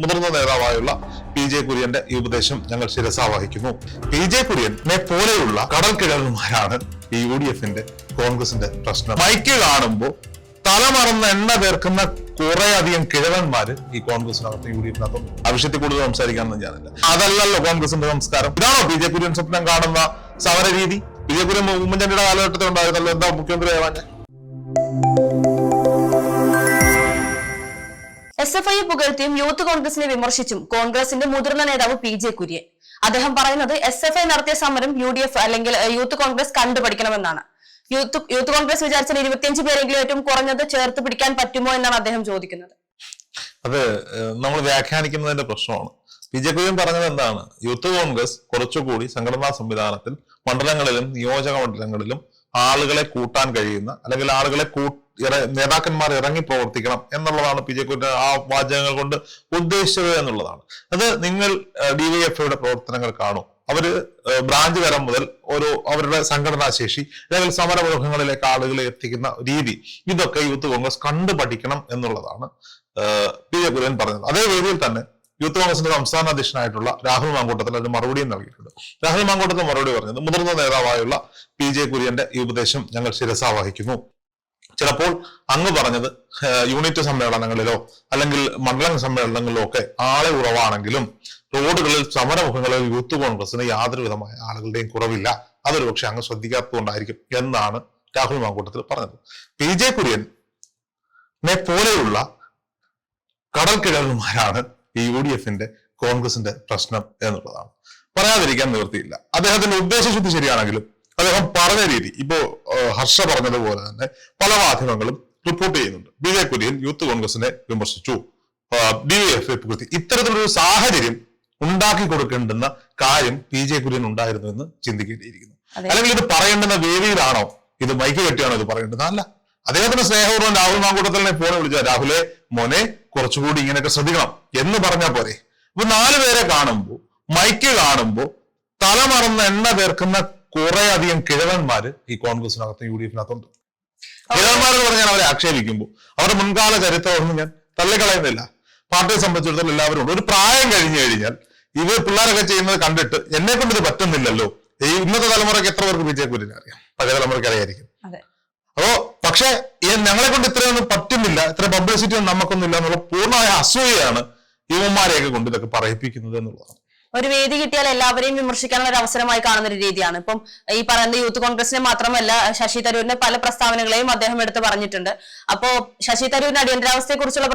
മുതിർന്ന നേതാവായുള്ള PJ കുര്യന്റെ ഈ ഉപദേശം ഞങ്ങൾ ശിരസാവഹിക്കുന്നു. PJ കുര്യനെ പോലെയുള്ള കടൽക്കിഴവന്മാരാണ് ഈ UDFന്റെ കോൺഗ്രസിന്റെ പ്രശ്നം. മൈക്ക് കാണുമ്പോൾ തലമറന്ന് എണ്ണ പേർക്കുന്ന കുറെ അധികം കിഴവന്മാര് ഈ കോൺഗ്രസിനകത്തും UDFിനകത്തും. ആവശ്യത്തിൽ കൂടുതൽ സംസാരിക്കാനൊന്നും ഞാനില്ല. അതല്ലല്ലോ കോൺഗ്രസിന്റെ സംസ്കാരം. ഇതാണോ PJ കുര്യൻ സ്വപ്നം കാണുന്ന സമര രീതി? PJ കുര്യൻ ഉമ്മൻചാണ്ടിയുടെ കാലഘട്ടത്തിൽ ഉണ്ടായിരുന്നല്ലോ. എന്താ മുഖ്യമന്ത്രി ആവാൻ? SFI പുകഴ്ത്തിയും യൂത്ത് കോൺഗ്രസിനെ വിമർശിച്ചും കോൺഗ്രസിന്റെ മുതിർന്ന നേതാവ് PJ കുര്യൻ. അദ്ദേഹം പറയുന്നത് SFI നടത്തിയ സമരം UDF അല്ലെങ്കിൽ യൂത്ത് കോൺഗ്രസ് കണ്ടുപഠിക്കണമെന്നാണ്. യൂത്ത് കോൺഗ്രസ് വിചാരിച്ചാൽ 25 പേരെങ്കിലും ഏറ്റവും കുറഞ്ഞത് ചേർത്ത് പിടിക്കാൻ പറ്റുമോ എന്നാണ് അദ്ദേഹം ചോദിക്കുന്നത്. അത് നമ്മൾ വ്യാഖ്യാനിക്കുന്നതിന്റെ പ്രശ്നമാണ്. PJ കുര്യൻ പറഞ്ഞത് എന്താണ്? യൂത്ത് കോൺഗ്രസ് കുറച്ചുകൂടി സംഘടനാ സംവിധാനത്തിൽ മണ്ഡലങ്ങളിലും നിയോജക മണ്ഡലങ്ങളിലും ആളുകളെ കൂട്ടാൻ കഴിയുന്ന അല്ലെങ്കിൽ ആളുകളെ നേതാക്കന്മാർ ഇറങ്ങി പ്രവർത്തിക്കണം എന്നുള്ളതാണ് PJ കുര്യൻ ആ വാചകങ്ങൾ കൊണ്ട് ഉദ്ദേശിച്ചത് എന്നുള്ളതാണ്. അത് നിങ്ങൾ DYFIയുടെ പ്രവർത്തനങ്ങൾ കാണും. അവര് ബ്രാഞ്ച് തലം മുതൽ അവരുടെ സംഘടനാ ശേഷി അല്ലെങ്കിൽ സമരമുഖങ്ങളിലേക്ക് ആളുകളെ എത്തിക്കുന്ന രീതി, ഇതൊക്കെ യൂത്ത് കോൺഗ്രസ് കണ്ടു പഠിക്കണം എന്നുള്ളതാണ് PJ കുര്യൻ പറഞ്ഞത്. അതേ വേദിയിൽ തന്നെ യൂത്ത് കോൺഗ്രസിന്റെ സംസ്ഥാന അധ്യക്ഷനായിട്ടുള്ള രാഹുൽ മാങ്കൂട്ടത്തിൽ അതിന് മറുപടിയും നൽകിയിട്ടുണ്ട്. രാഹുൽ മാങ്കൂട്ടത്തിൽ മറുപടി പറഞ്ഞത്, മുതിർന്ന നേതാവായുള്ള PJ കുര്യന്റെ ഈ ഉപദേശം ഞങ്ങൾ ശിരസാവഹിക്കുന്നു. ചിലപ്പോൾ അങ്ങ് പറഞ്ഞത് യൂണിറ്റ് സമ്മേളനങ്ങളിലോ അല്ലെങ്കിൽ മണ്ഡലം സമ്മേളനങ്ങളിലോ ഒക്കെ ആളെ കുറവാണെങ്കിലും റോഡുകളിൽ സമരമുഖങ്ങളിൽ യൂത്ത് കോൺഗ്രസിന് യാതൊരു വിധമായ ആളുകളുടെയും കുറവില്ല. അതൊരു പക്ഷെ അങ്ങ് ശ്രദ്ധിക്കാത്തതുകൊണ്ടായിരിക്കും എന്നാണ് രാഹുൽ മാങ്കൂട്ടത്തിൽ പറഞ്ഞത്. PJ കുര്യനെ പോലെയുള്ള കടൽക്കിഴവന്മാരാണ് ഈ UDFന്റെ കോൺഗ്രസിന്റെ പ്രശ്നം എന്നുള്ളതാണ്. പറയാതിരിക്കാൻ നിവൃത്തിയില്ല. അദ്ദേഹത്തിന്റെ ഉദ്ദേശശുദ്ധി ശരിയാണെങ്കിലും അദ്ദേഹം പറഞ്ഞ രീതി, ഇപ്പോ ഹർഷ പറഞ്ഞതുപോലെ തന്നെ പല മാധ്യമങ്ങളും റിപ്പോർട്ട് ചെയ്യുന്നുണ്ട്. PJ കുര്യൻ യൂത്ത് കോൺഗ്രസിനെ വിമർശിച്ചു, DYFI പുകഴ്ത്തി. ഇത്തരത്തിലൊരു സാഹചര്യം ഉണ്ടാക്കി കൊടുക്കേണ്ടുന്ന കാര്യം PJ കുര്യൻ ഉണ്ടായിരുന്നു എന്ന് ചിന്തിക്കേണ്ടിയിരിക്കുന്നു. അല്ലെങ്കിൽ ഇത് പറയേണ്ടുന്ന വേദിയിലാണോ, ഇത് മൈക്ക് കെട്ടിയാണോ ഇത് പറയേണ്ടത്? അല്ല. അദ്ദേഹത്തിന് സ്നേഹപൂർവ്വം രാഹുൽ മാങ്കൂട്ടത്തിനെ ഫോനെ വിളിച്ച, രാഹുലെ മോനെ കുറച്ചുകൂടി ഇങ്ങനെയൊക്കെ ശ്രദ്ധിക്കണം എന്ന് പറഞ്ഞാൽ പോരെ? ഇപ്പൊ 4 പേരെ കാണുമ്പോൾ, മൈക്ക് കാണുമ്പോൾ തലമറന്ന് എണ്ണ പേർക്കുന്ന കുറെ അധികം കിഴവന്മാര് ഈ കോൺഗ്രസിനകത്തും UDFിനകത്തുണ്ട്. കിഴവന്മാരെന്ന് പറഞ്ഞാൽ അവരെ ആക്ഷേപിക്കുമ്പോൾ അവരുടെ മുൻകാല ചരിത്രമൊന്നും ഞാൻ തള്ളിക്കളയുന്നില്ല. പാർട്ടിയെ സംബന്ധിച്ചിടത്തോളം എല്ലാവരും ഉണ്ട്. ഒരു പ്രായം കഴിഞ്ഞു കഴിഞ്ഞാൽ ഇവർ പിള്ളേരൊക്കെ ചെയ്യുന്നത് കണ്ടിട്ട് എന്നെ കൊണ്ട് ഇത് പറ്റുന്നില്ലല്ലോ. ഈ ഇന്നത്തെ തലമുറയ്ക്ക് എത്ര പേർക്ക് PJ കുര്യനെ അറിയാം? പഴയ തലമുറയ്ക്ക് അറിയായിരിക്കും. അപ്പോ പക്ഷെ ഞങ്ങളെ കൊണ്ട് ഇത്രയൊന്നും പറ്റുന്നില്ല, ഇത്ര പബ്ലിസിറ്റി ഒന്നും നമുക്കൊന്നും ഇല്ല എന്നുള്ള പൂർണ്ണമായ അസൂയയാണ് യുവന്മാരെയൊക്കെ കൊണ്ട് ഇതൊക്കെ പറയിപ്പിക്കുന്നത് എന്നുള്ളതാണ്. ഒരു വേദി കിട്ടിയാൽ എല്ലാവരെയും വിമർശിക്കാനുള്ള ഒരു അവസരമായി കാണുന്ന ഒരു രീതിയാണ്. ഇപ്പം ഈ പറയുന്ന യൂത്ത് കോൺഗ്രസിനെ മാത്രമല്ല, ശശി തരൂരിന്റെ പല പ്രസ്താവനകളെയും അദ്ദേഹം എടുത്ത് പറഞ്ഞിട്ടുണ്ട്. അപ്പോ ശശി തരൂരിന്റെ അടിയന്തരാവസ്ഥയെ കുറിച്ചുള്ള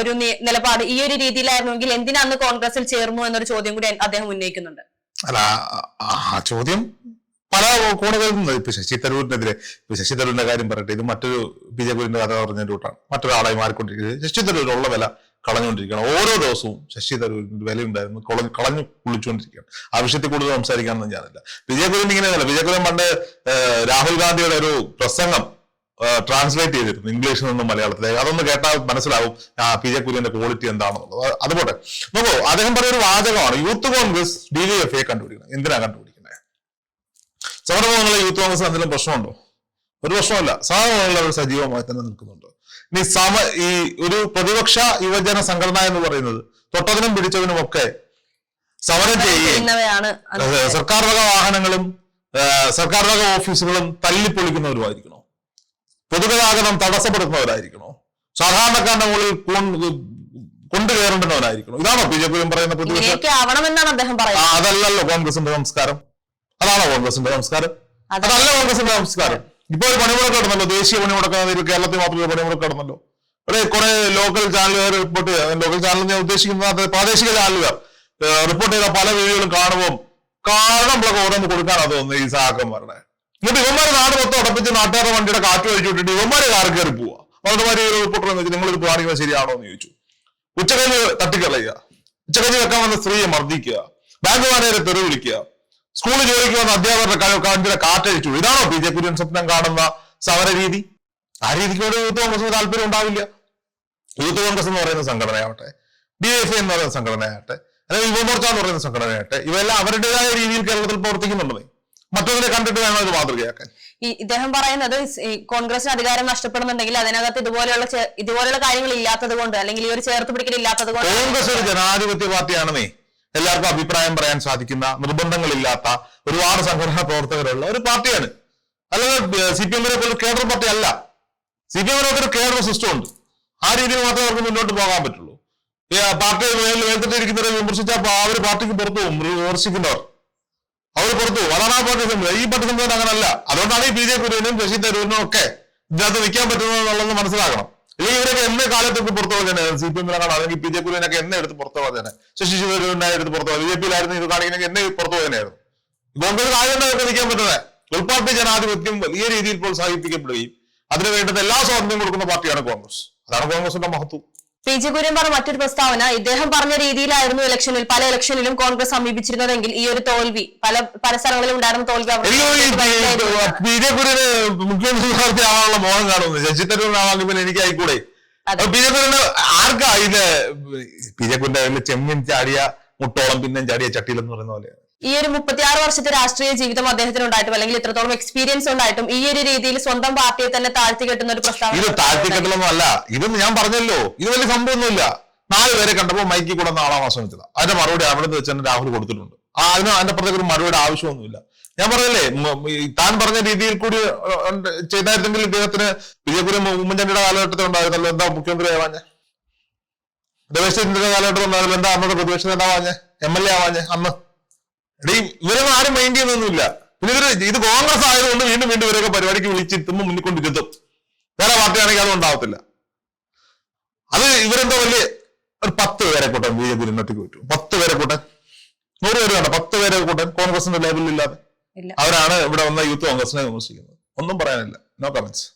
ഒരു നിലപാട് ഈ ഒരു രീതിയിലായിരുന്നെങ്കിൽ എന്തിനാണ് കോൺഗ്രസിൽ ചേർന്നു എന്നൊരു ചോദ്യം കൂടി അദ്ദേഹം ഉന്നയിക്കുന്നുണ്ട്. അല്ല, ആ ചോദ്യം പല കോണുകളിൽ നിന്ന്. ഇപ്പൊ ശശി തരൂരിനെതിരെ, ശശി തരൂരിന്റെ കാര്യം പറയട്ടെ, ഇത് മറ്റൊരു PJ കുര്യന്റെ കഥ പറഞ്ഞ റൂട്ടാണ്. മറ്റൊരാളായി മാറിക്കൊണ്ടിരിക്കുന്നത്. ശശി തരൂരിനുള്ള വില കളഞ്ഞുകൊണ്ടിരിക്കുകയാണ്. ഓരോ ദിവസവും ശശി തരൂരിന്റെ വില ഉണ്ടായിരുന്നു, കളഞ്ഞു കുളിച്ചുകൊണ്ടിരിക്കുകയാണ്. ആ വിഷയത്തിൽ കൂടുതൽ സംസാരിക്കാനൊന്നും ഞാനില്ല. PJ കുര്യൻ ഇങ്ങനെയല്ല. PJ കുര്യൻ പണ്ട് രാഹുൽ ഗാന്ധിയുടെ ഒരു പ്രസംഗം ട്രാൻസ്ലേറ്റ് ചെയ്തിരുന്നു ഇംഗ്ലീഷിൽ നിന്നും മലയാളത്തിലേക്ക്. അതൊന്ന് കേട്ടാൽ മനസ്സിലാവും PJ കുര്യന്റെ ക്വാളിറ്റി എന്താണെന്നുള്ളത്. അതുപോലെ നോക്കൂ, അദ്ദേഹം പറഞ്ഞൊരു വാചകമാണ്, യൂത്ത് കോൺഗ്രസ് DYFIയെ കണ്ടുപിടിക്കണം. എന്തിനാ കണ്ടുപിടിക്കുന്നത്? സമരമുഖങ്ങളിൽ യൂത്ത് കോൺഗ്രസ് എന്തെങ്കിലും പ്രശ്നമുണ്ടോ? ഒരു പ്രശ്നമല്ല. സമരമുഖങ്ങളിൽ അവർ സജീവമായി തന്നെ നിൽക്കുന്നുണ്ട്. ഇനി ഈ ഒരു പ്രതിപക്ഷ യുവജന സംഘടന എന്ന് പറയുന്നത് തൊട്ടതിനും പിടിച്ചതിനും ഒക്കെ സമരം ചെയ്യുകയും സർക്കാർ വക വാഹനങ്ങളും സർക്കാർ വക ഓഫീസുകളും തല്ലിപ്പൊളിക്കുന്നവരുമായിരിക്കണോ? പൊതുഗതാഗതം തടസ്സപ്പെടുത്തുന്നവരായിരിക്കണോ? സാധാരണക്കാരുടെ മുകളിൽ കൊണ്ടുകയറേണ്ടുന്നവരായിരിക്കണോ? ഇതാണോ PJ കുര്യൻ പറയുന്ന പ്രതിപക്ഷ? അതല്ലല്ലോ കോൺഗ്രസിന്റെ സംസ്കാരം. അതാണോ കോൺഗ്രസിന്റെ സംസ്കാരം? അതല്ല കോൺഗ്രസിന്റെ സംസ്കാരം. ഇപ്പൊ ഒരു പണിമുടക്ക് നടന്നല്ലോ, ദേശീയ പണിമുടക്ക് കേരളത്തിൽ മാത്രമേ പണിമുടക്ക് നടന്നല്ലോ. കുറെ ലോക്കൽ ചാനലുകാർ റിപ്പോർട്ട് ചെയ്യുക, ലോക്കൽ ചാനൽ ഞാൻ ഉദ്ദേശിക്കുന്നത് പ്രാദേശിക ചാനലുകാർ റിപ്പോർട്ട് ചെയ്ത പല വീഡിയോകളും കാണുമ്പോൾ നമ്മളൊക്കെ ഓരോന്ന് കൊടുക്കാനാ തോന്നുന്നത് ഈ സഹാക്കന്മാരുടെ. എന്നിട്ട് ഇവന്മാരെ നാട് മൊത്തം ഉടപ്പിച്ച് നാട്ടുകാരുടെ വണ്ടിയുടെ കാറ്റ് കഴിച്ചു വിട്ടിട്ട് ഇവന്മാരെ കാർ കയറി പോവുക. അവരുടെ റിപ്പോർട്ടർ എന്ന് വെച്ചാൽ നിങ്ങളിത് കാണിക്കുന്നത് ശരിയാണോ എന്ന് ചോദിച്ചു. ഉച്ചകഞ്ഞ് തട്ടിക്കളയുക, ഉച്ചകഞ്ഞ് വെക്കാൻ വന്ന സ്ത്രീയെ മർദ്ദിക്കുക, ബാങ്ക് മാനേജരെ തെറി വിളിക്കുക, സ്കൂളിൽ ജോലിക്ക് വന്ന അധ്യാപകരുടെ വണ്ടിയുടെ കാറ്റഴിച്ചു. ഇതാണോ PJ കുര്യൻ സ്വപ്നം കാണുന്ന സമര രീതി? ആ രീതിക്കോട് യൂത്ത് കോൺഗ്രസിന് താല്പര്യം ഉണ്ടാവില്ല. യൂത്ത് കോൺഗ്രസ് എന്ന് പറയുന്ന സംഘടനയാവട്ടെ, DYFI എന്ന് പറയുന്ന സംഘടനയാകട്ടെ, അല്ലെങ്കിൽ യുവമോർച്ച എന്ന് പറയുന്ന സംഘടനയാകട്ടെ, ഇവയെല്ലാം അവരുടേതായ രീതിയിൽ കേരളത്തിൽ പ്രവർത്തിക്കുന്നുണ്ടെന്നേ. മറ്റൊന്നിനെ കണ്ടിട്ട് വേണം ഇത് മാതൃകയാക്കാൻ. ഇദ്ദേഹം പറയുന്നത് ഈ കോൺഗ്രസിന് അധികാരം നഷ്ടപ്പെടുന്നുണ്ടെങ്കിൽ അതിനകത്ത് ഇതുപോലെയുള്ള കാര്യങ്ങൾ ഇല്ലാത്തത് കൊണ്ട്, അല്ലെങ്കിൽ ഈ ഒരു ചേർത്ത് പിടിക്കൽ ഇല്ലാത്തത് കൊണ്ട്. കോൺഗ്രസ് ഒരു ജനാധിപത്യ പാർട്ടിയാണെന്നേ, എല്ലാവർക്കും അഭിപ്രായം പറയാൻ സാധിക്കുന്ന, നിർബന്ധങ്ങളില്ലാത്ത, ഒരുപാട് സംഘടനാ പ്രവർത്തകരുള്ള ഒരു പാർട്ടിയാണ്. അല്ലെങ്കിൽ CPM പോലെ കേഡർ പാർട്ടി അല്ല. CPM ഒരു കേഡർ സിസ്റ്റം ഉണ്ട്. ആ രീതിയിൽ മാത്രമേ അവർക്ക് മുന്നോട്ട് പോകാൻ പറ്റുള്ളൂ. പാർട്ടി മേൽത്തിട്ടിരിക്കുന്നവരെ വിമർശിച്ചാൽ അവർ പാർട്ടിക്ക് പുറത്തു പോകും. വിമർശിക്കുന്നവർ അവർ പുറത്തു പോകും. അതാണ് ആ പാർട്ടി സംവിധാനം. ഈ പാർട്ടി സംവിധാനം അങ്ങനല്ല. അതുകൊണ്ടാണ് ഈ BJ കുര്യനും ശശി തരൂരിനും ഒക്കെ ഇതിനകത്ത് നിൽക്കാൻ പറ്റുന്നതെന്നുള്ളത് മനസ്സിലാക്കണം. അല്ലെങ്കിൽ ഇവരൊക്കെ എന്നെ കാലത്തൊക്കെ പുറത്തു പോകാൻ CPM അല്ലെങ്കിൽ BJ കുര്യനൊക്കെ എന്നെ എടുത്ത് പുറത്തു പോകാൻ, ശശി തരൂരിനെ എടുത്ത് പുറത്തു പോകാൻ, BJP ഇത് കാണിക്കണമെങ്കിൽ എന്നെ പുറത്തു പോകാനായിരുന്നു. കോൺഗ്രസ് ആയതുകൊണ്ടൊക്കെ നിൽക്കാൻ പറ്റുന്നത്. ഉൾപാർട്ടി ജനാധിപത്യം വലിയ രീതിയിൽ പ്രോത്സാഹിപ്പിക്കപ്പെടുകയും അതിന് വേണ്ടുന്ന എല്ലാ സ്വാതന്ത്ര്യം കൊടുക്കുന്ന പാർട്ടിയാണ് കോൺഗ്രസ്. അതാണ് കോൺഗ്രസിന്റെ മഹത്വം. PJ കുര്യൻ പറഞ്ഞ മറ്റൊരു പ്രസ്താവന, ഇദ്ദേഹം പറഞ്ഞ രീതിയിലായിരുന്നു പല ഇലക്ഷനിലും കോൺഗ്രസ് സമീപിച്ചിരുന്നതെങ്കിൽ ഈ ഒരു തോൽവി പല സ്ഥലങ്ങളിലും ഉണ്ടായിരുന്ന തോൽവി BJ കുര്യന് മുഖ്യമന്ത്രി സ്ഥാനാർത്ഥി ആവാനുള്ള മോഹം കാണുന്നു. ശശി തരൂരിനാവാൻ പിന്നെ എനിക്ക് ആയിക്കൂടെ? BJ കുര്യന് ആർക്കാ ഇത്? BJ കുര്യന്റെ ചെമ്മീൻ ചാടിയ മുട്ടോളം പിന്നെ ചാടിയ ചട്ടിയിലെന്ന് പറയുന്ന പോലെ. ഈ ഒരു 36 വർഷത്തെ രാഷ്ട്രീയ ജീവിതം അദ്ദേഹത്തിന് ഉണ്ടായിട്ടും, അല്ലെങ്കിൽ ഇത്രത്തോളം എക്സ്പീരിയൻസ് ഉണ്ടായിട്ടും ഈ ഒരു രീതിയിൽ സ്വന്തം പാർട്ടിയെ തന്നെ താഴ്ത്തി കെട്ടുന്ന ഒരു പ്രസ്താവന. ഇത് താഴ്ത്തിക്കെട്ടലൊന്നും അല്ല. ഇതൊന്നും ഞാൻ പറഞ്ഞല്ലോ, ഇത് വലിയ സംഭവമൊന്നുമില്ല. 4 പേരെ കണ്ടപ്പോൾ മൈക്കിൽ കൂടെ ആളാൻ ശ്രമിച്ചത്. അതിന്റെ മറുപടി അവിടെ നിന്ന് വെച്ച് തന്നെ രാഹുൽ കൊടുത്തിട്ടുണ്ട്. അതിന്റെ പുറത്തേക്ക് ഒരു മറുപടി ആവശ്യമൊന്നുമില്ല. ഞാൻ പറഞ്ഞല്ലേ, താൻ പറഞ്ഞ രീതിയിൽ കൂടി ചെയ്തായിരുന്നെങ്കിൽ ഇദ്ദേഹത്തിന് BJ കുര്യൻ ഉമ്മൻചാണ്ടിയുടെ കാലഘട്ടത്തിൽ ഉണ്ടായിരുന്നല്ലോ. എന്താ മുഖ്യമന്ത്രി ആവാഞ്ഞ? രമേശ് ചെന്നിത്തലയുടെ കാലഘട്ടത്തിൽ ഉണ്ടായിരുന്നല്ലോ. എന്താ അന്നത്തെ പ്രതിപക്ഷ നേതാവാഞ്ഞ? MLA ആവാഞ്ഞ? അന്ന് ഇവരൊന്നും ആരും മൈൻഡ് ചെയ്യുന്നൊന്നുമില്ല. പിന്നെ ഇത് കോൺഗ്രസ് ആയതുകൊണ്ട് വീണ്ടും ഇവരൊക്കെ പരിപാടിക്ക് വിളിച്ചിട്ടുമ്പോൾ മുന്നിക്കൊണ്ടിരുത്തും. വേറെ പാർട്ടിയാണെങ്കിൽ അതും ഉണ്ടാവത്തില്ല. അത് ഇവരെന്തോ വലിയ ഒരു 10 പേരെ കൂട്ടാൻ BJ കുര്യൻ ഒറ്റയ്ക്ക് പറ്റും. 10 പേരെ കൂട്ടാൻ, 100 പേര് വേണ്ട, 10 പേരെ കൂട്ടാൻ കോൺഗ്രസിന്റെ ലേബലില്ലാതെ. അവരാണ് ഇവിടെ വന്ന യൂത്ത് കോൺഗ്രസിനെ വിമർശിക്കുന്നത്. ഒന്നും പറയാനില്ല. No comments.